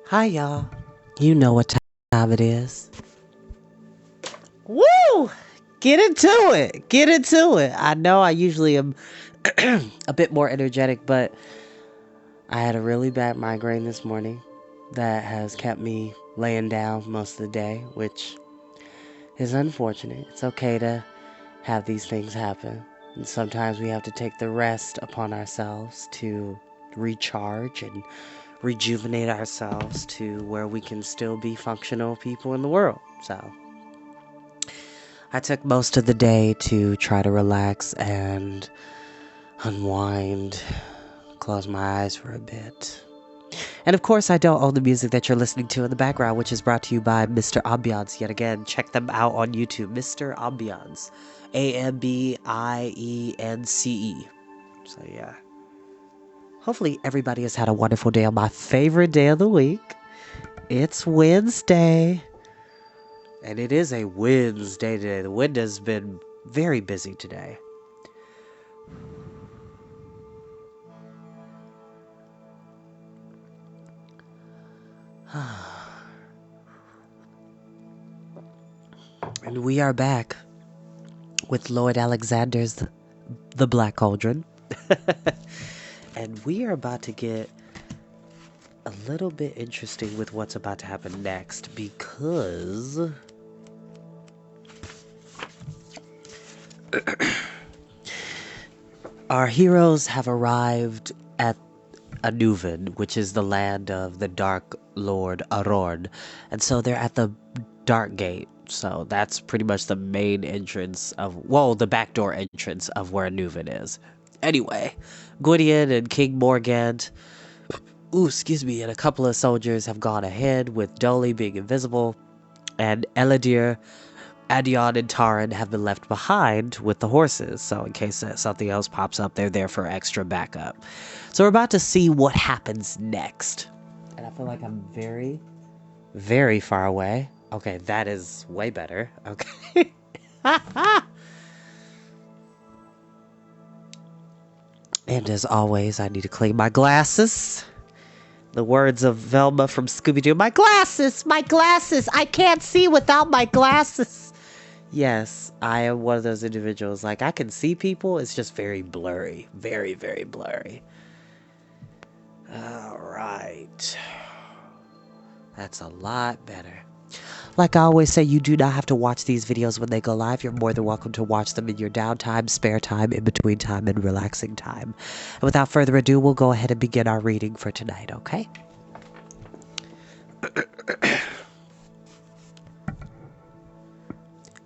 Hi, y'all. You know what time it is. Woo! Get into it. Get into it. I know I usually am a bit more energetic, but I had a really bad migraine this morning that has kept me laying down most of the day, which is unfortunate. It's okay to have these things happen. And sometimes we have to take the rest upon ourselves to recharge and rejuvenate ourselves to where we can still be functional people in the world. So I took most of the day to try to relax and unwind, close my eyes for a bit. And of course, I don't own the music that you're listening to in the background, which is brought to you by Mr. Ambiance. Yet again, check them out on YouTube. Mr. Ambiance. Ambience. So, yeah. Hopefully, everybody has had a wonderful day on my favorite day of the week. It's Wednesday. And it is a Wednesday today. The wind has been very busy today. And we are back with Lloyd Alexander's The Black Cauldron. And we are about to get a little bit interesting with what's about to happen next because our heroes have arrived at Anuvan, which is the land of the Dark Lord Arorn. And so they're at the Dark Gate. So that's pretty much the main entrance of, well, the backdoor entrance of where Anuvan is. Anyway, Gwydion and King Morgant, and a couple of soldiers have gone ahead with Dolly being invisible, and Eladir, Adion, and Taran have been left behind with the horses, so in case something else pops up, they're there for extra backup. So we're about to see what happens next. And I feel like I'm very, very far away. Okay, that is way better. Okay. And as always, I need to clean my glasses. The words of Velma from Scooby-Doo. My glasses! My glasses! I can't see without my glasses! Yes, I am one of those individuals. Like, I can see people, it's just very blurry. Very, very blurry. Alright. That's a lot better. Like I always say, you do not have to watch these videos when they go live. You're more than welcome to watch them in your downtime, spare time, in between time, and relaxing time. And without further ado, we'll go ahead and begin our reading for tonight, okay?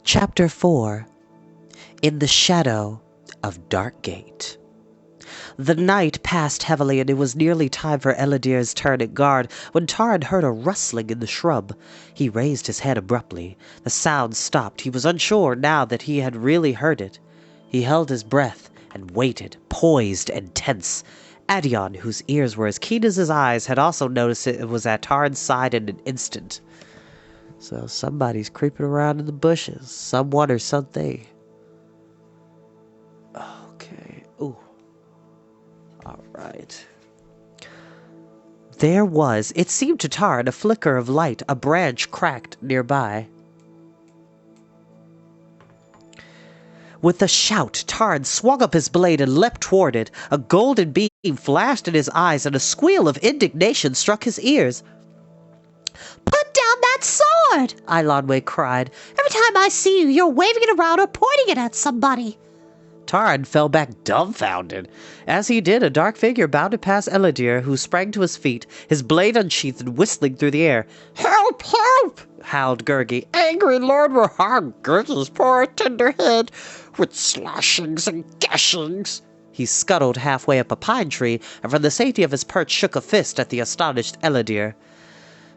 Chapter 4. In the Shadow of Dark Gate. The night passed heavily, and it was nearly time for Eladir's turn at guard when Taran heard a rustling in the shrub. He raised his head abruptly. The sound stopped. He was unsure now that he had really heard it. He held his breath and waited, poised and tense. Adion, whose ears were as keen as his eyes, had also noticed it and was at Taran's side in an instant. So somebody's creeping around in the bushes. Someone or something. Okay. Ooh. All right. There was, it seemed to Taran, a flicker of light. A branch cracked nearby. With a shout, Taran swung up his blade and leapt toward it. A golden beam flashed in his eyes, and a squeal of indignation struck his ears. "Put down that sword!" Eilonwe cried. "Every time I see you, you're waving it around or pointing it at somebody." Taran fell back dumbfounded. As he did, a dark figure bounded past Eladir, who sprang to his feet, his blade unsheathed and whistling through the air. "Help! Help!" howled Gurgi. "Angry Lord Rahar Gurgi's poor tender head, with slashings and gashings." He scuttled halfway up a pine tree, and from the safety of his perch shook a fist at the astonished Eladir.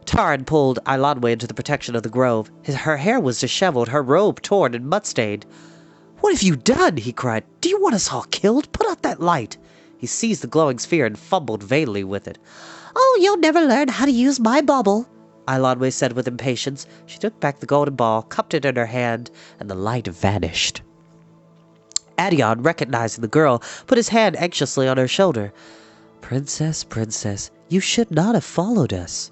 Taran pulled Eilonwe into the protection of the grove. Her hair was disheveled, her robe torn and mud-stained. "What have you done?" he cried. "Do you want us all killed? Put out that light." He seized the glowing sphere and fumbled vainly with it. "Oh, you'll never learn how to use my bubble," Eilonwe said with impatience. She took back the golden ball, cupped it in her hand, and the light vanished. Adion, recognizing the girl, put his hand anxiously on her shoulder. Princess, you should not have followed us."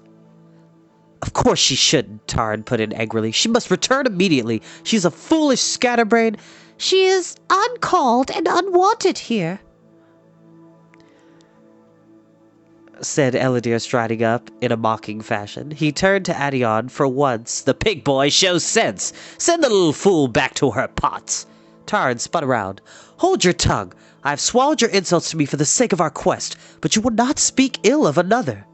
Of course she shouldn't, Tarn put in angrily. She must return immediately. She's a foolish scatterbrain. She is uncalled and unwanted here, said Ellidyr, striding up in a mocking fashion. He turned to Adion. For once, the big boy shows sense. Send the little fool back to her pots. Tarn spun around. Hold your tongue. I have swallowed your insults to me for the sake of our quest, but you will not speak ill of another.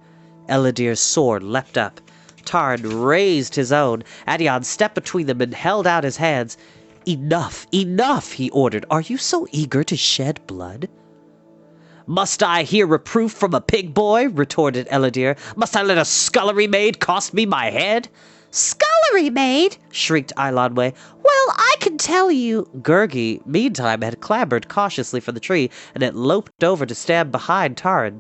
Ellidyr's sword leapt up. Tarn raised his own. Adion stepped between them and held out his hands. Enough, enough, he ordered. Are you so eager to shed blood? Must I hear reproof from a pig boy? Retorted Ellidyr. Must I let a scullery maid cost me my head? Scullery maid? Shrieked Eilonwy. Well, I can tell you. Gurgi, meantime, had clambered cautiously from the tree and had loped over to stand behind Tarn.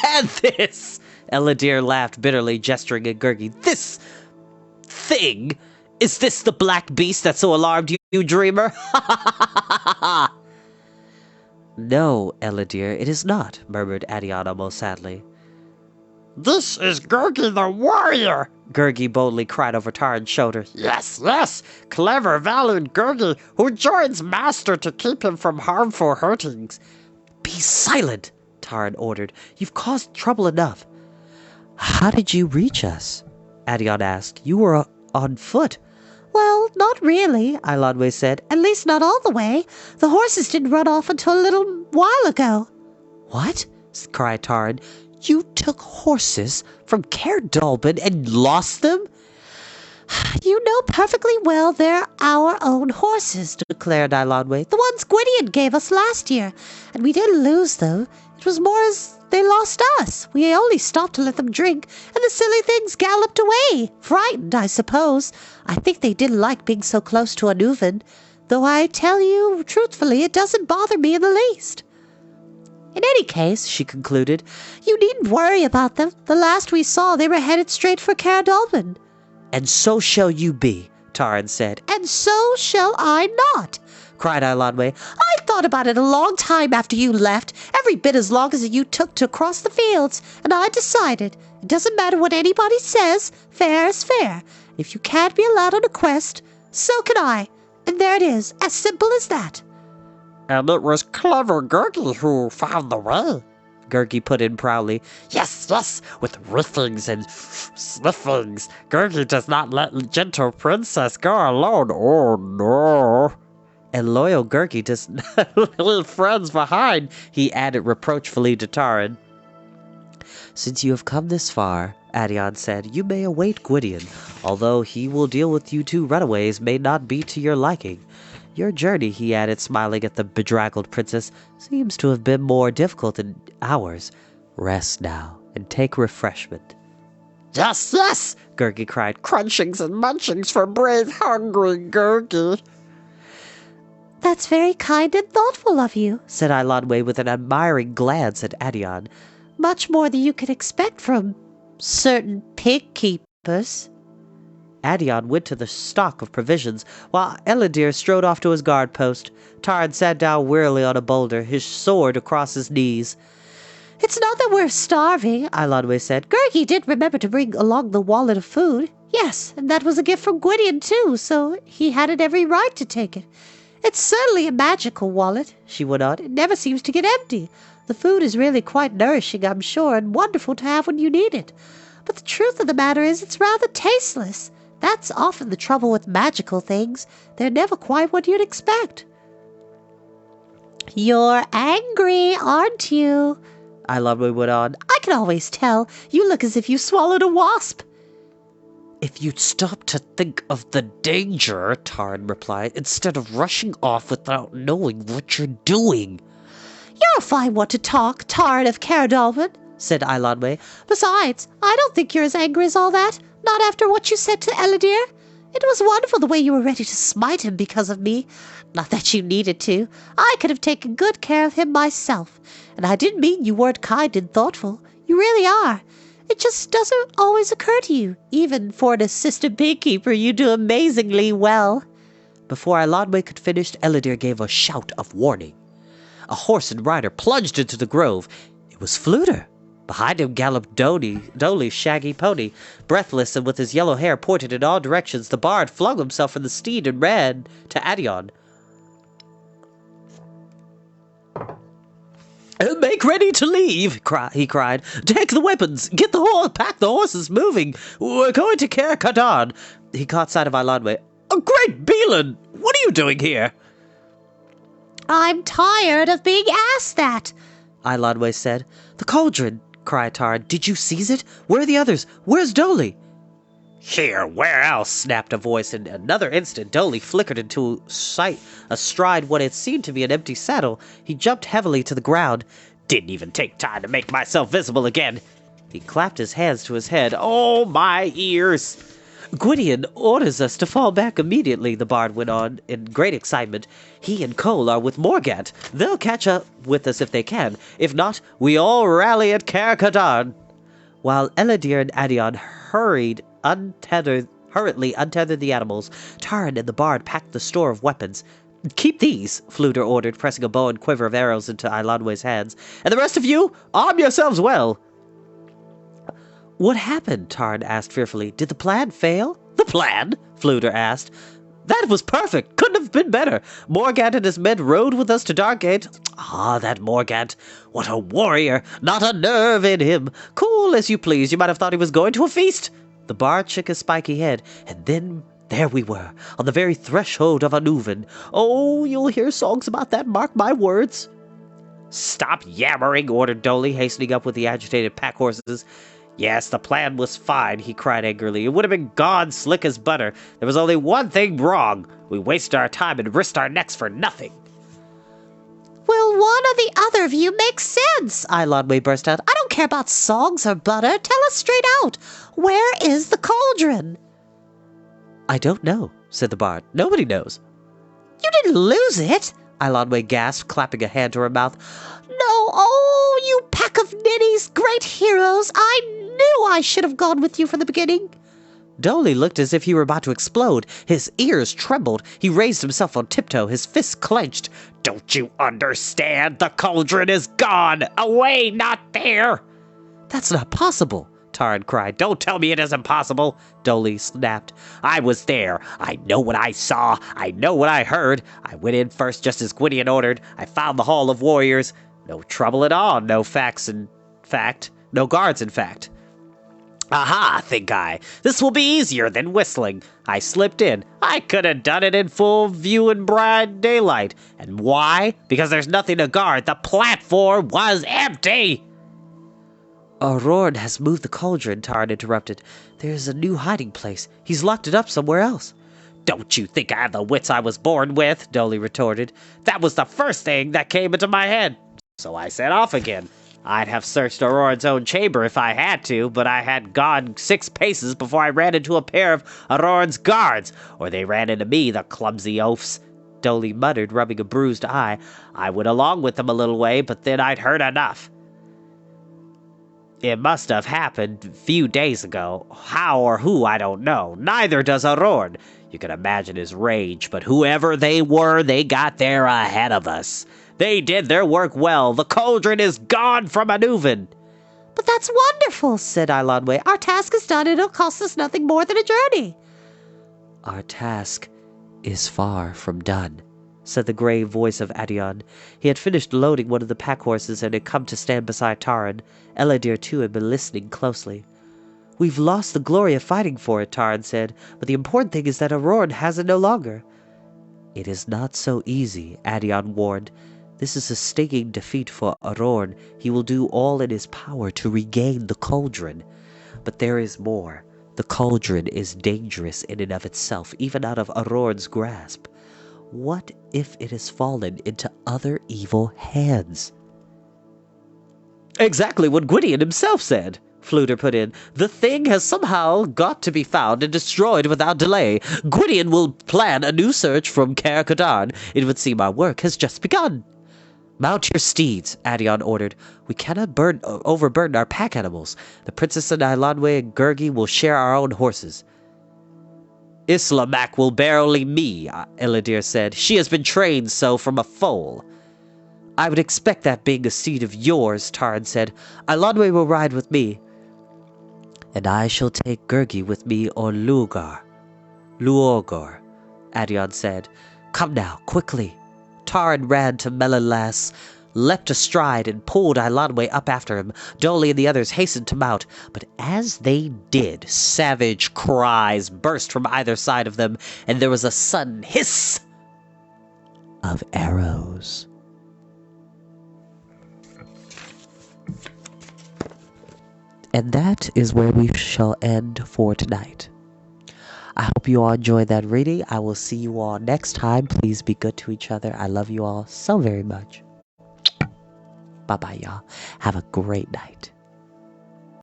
And this, Ellidyr laughed bitterly, gesturing at Gurgi. This thing? Is this the black beast that so alarmed you, you dreamer? Ha ha ha ha ha! No, Ellidyr, it is not, murmured Adion almost sadly. This is Gurgi the warrior, Gurgi boldly cried over Tarn's shoulder. Yes, yes, clever, valiant Gurgi, who joins master to keep him from harmful hurtings. Be silent, Tarn ordered. You've caused trouble enough. How did you reach us? Adion asked. You were on foot. Well, not really, Eilonwy said. At least not all the way. The horses didn't run off until a little while ago. What? Cried Tarn. You took horses from Caer Dallben and lost them? You know perfectly well they're our own horses, declared Eilonwy. The ones Gwydion gave us last year. And we didn't lose them. It was more as they lost us. We only stopped to let them drink, and the silly things galloped away. Frightened, I suppose. I think they didn't like being so close to Anuvan, though I tell you truthfully it doesn't bother me in the least. In any case, she concluded, you needn't worry about them. The last we saw, they were headed straight for Caer Dallben. And so shall you be, Tarn said. And so shall I not, cried Eilonwy. I thought about it a long time after you left, every bit as long as you took to cross the fields, and I decided, it doesn't matter what anybody says, fair is fair. If you can't be allowed on a quest, so can I. And there it is, as simple as that. And it was clever Gurgi who found the way, Gurgi put in proudly. Yes, yes, with riffings and sniffings. Gurgi does not let gentle princess go alone. Oh, no. And loyal Gurgi does not leave friends behind, he added reproachfully to Tarn. Since you have come this far, Adion said, you may await Gwydion, although he will deal with you two runaways may not be to your liking. Your journey, he added, smiling at the bedraggled princess, seems to have been more difficult than ours. Rest now, and take refreshment. Yes, yes, Gurgi cried, crunchings and munchings for brave, hungry Gurgi. That's very kind and thoughtful of you, said Eilonwy with an admiring glance at Adion. Much more than you could expect from certain pig keepers. Adion went to the stock of provisions, while Ellidyr strode off to his guard post. Tarn sat down wearily on a boulder, his sword across his knees. It's not that we're starving, Eilonwy said. Gurgi did remember to bring along the wallet of food. Yes, and that was a gift from Gwydion too, so he had it every right to take it. It's certainly a magical wallet, she went on. It never seems to get empty. The food is really quite nourishing, I'm sure, and wonderful to have when you need it. But the truth of the matter is it's rather tasteless. That's often the trouble with magical things. They're never quite what you'd expect. You're angry, aren't you? Eilonwy went on. I can always tell. You look as if you swallowed a wasp. If you'd stop to think of the danger, Tarn replied, instead of rushing off without knowing what you're doing. You're a fine one to talk, Tarn of Caer Dallben, said Eilonwy. Besides, I don't think you're as angry as all that, not after what you said to Ellidyr. It was wonderful the way you were ready to smite him because of me. Not that you needed to. I could have taken good care of him myself. And I didn't mean you weren't kind and thoughtful. You really are. It just doesn't always occur to you. Even for an assistant pigkeeper, you do amazingly well. Before Eilonwy could finish, Ellidyr gave a shout of warning. A horse and rider plunged into the grove. It was Fflewddur. Behind him galloped Dolly's shaggy pony. Breathless and with his yellow hair pointed in all directions, the bard flung himself from the steed and ran to Adion. "Make ready to leave," he cried. "Take the weapons. Get the horse. Pack the horses moving. We're going to Cauldron." He caught sight of Eilonwy. "A great Beelan! What are you doing here?" I'm tired of being asked that, Eilonwy said. "The cauldron," cried Taran. "Did you seize it? Where are the others? Where's Dolly?" Here, where else? Snapped a voice. In another instant, Dolly flickered into sight astride what had seemed to be an empty saddle. He jumped heavily to the ground. Didn't even take time to make myself visible again. He clapped his hands to his head. "Oh, my ears!" "Gwydion orders us to fall back immediately," the bard went on in great excitement. "He and Cole are with Morgant. They'll catch up with us if they can. If not, we all rally at Cauldron." While Ellidyr and Adion hurriedly untethered the animals, Taran and the bard packed the store of weapons. "Keep these," Fflewddur ordered, pressing a bow and quiver of arrows into Eilonwy's hands. "And the rest of you, arm yourselves well." "What happened?" Taran asked fearfully. "Did the plan fail?" "The plan?" Fflewddur asked. "That was perfect. Couldn't have been better. Morgant and his men rode with us to Darkgate. Ah, that Morgant. What a warrior. Not a nerve in him. Cool as you please. You might have thought he was going to a feast." The bard shook his spiky head. "And then there we were, on the very threshold of Anuvan. Oh, you'll hear songs about that, mark my words." "Stop yammering," ordered Dolly, hastening up with the agitated pack horses. "Yes, the plan was fine," he cried angrily. "It would have been gone slick as butter. There was only one thing wrong. We wasted our time and risked our necks for nothing." Will one or the other of you make sense? Eilonwy burst out. I don't care about songs or butter. Tell us straight out. Where is the cauldron? "I don't know," said the bard. "Nobody knows." You didn't lose it? Eilonwy gasped, clapping a hand to her mouth. No, oh, you pack of ninnies, great heroes. I knew I should have gone with you from the beginning. Dolly looked as if he were about to explode. His ears trembled. He raised himself on tiptoe, his fists clenched. "Don't you understand? The cauldron is gone! Away, not there!" "That's not possible," Taran cried. "Don't tell me it isn't possible," Dolly snapped. "I was there. I know what I saw. I know what I heard. I went in first just as Gwydion ordered. I found the Hall of Warriors. No trouble at all. No guards, in fact. Aha, think I. This will be easier than whistling. I slipped in. I could have done it in full view in bright daylight. And why? Because there's nothing to guard. The platform was empty." "Arorn has moved the cauldron," Taran interrupted. "There's a new hiding place. He's locked it up somewhere else." "Don't you think I have the wits I was born with?" Dolly retorted. "That was the first thing that came into my head. So I set off again. I'd have searched Auror's own chamber if I had to, but I had gone 6 paces before I ran into a pair of Auror's guards, or they ran into me, the clumsy oafs," Dolly muttered, rubbing a bruised eye. "I went along with them a little way, but then I'd heard enough. It must have happened a few days ago. How or who, I don't know. Neither does Auror. You can imagine his rage, but whoever they were, they got there ahead of us. They did their work well. The cauldron is gone from Anuvan." But that's wonderful, said Eilonwy. Our task is done and it'll cost us nothing more than a journey. "Our task is far from done," said the grave voice of Adion. He had finished loading one of the pack horses and had come to stand beside Taran. Ellidyr, too, had been listening closely. "We've lost the glory of fighting for it," Taran said, "but the important thing is that Arorn has it no longer." "It is not so easy," Adion warned. "This is a stinging defeat for Arorn. He will do all in his power to regain the cauldron. But there is more. The cauldron is dangerous in and of itself, even out of Arorn's grasp. What if it has fallen into other evil hands?" "Exactly what Gwydion himself said," Fflewddur put in. "The thing has somehow got to be found and destroyed without delay. Gwydion will plan a new search from Cauldron. It would seem our work has just begun." "Mount your steeds," Adion ordered. "We cannot overburden our pack animals. The princess and Eilonwy and Gurgi will share our own horses." "Islamak will bear only me," Ellidyr said. "She has been trained so from a foal." I would expect that being a steed of yours, Tard said. Iladwe will ride with me. And I shall take Gurgi with me or Luogor, Adion said. Come now, quickly. Tard ran to Melalas, leapt astride, and pulled Iladwe up after him. Dolly and the others hastened to mount, but as they did, savage cries burst from either side of them, and there was a sudden hiss of arrows. And that is where we shall end for tonight. I hope you all enjoyed that reading. I will see you all next time. Please be good to each other. I love you all so very much. Bye-bye, y'all. Have a great night.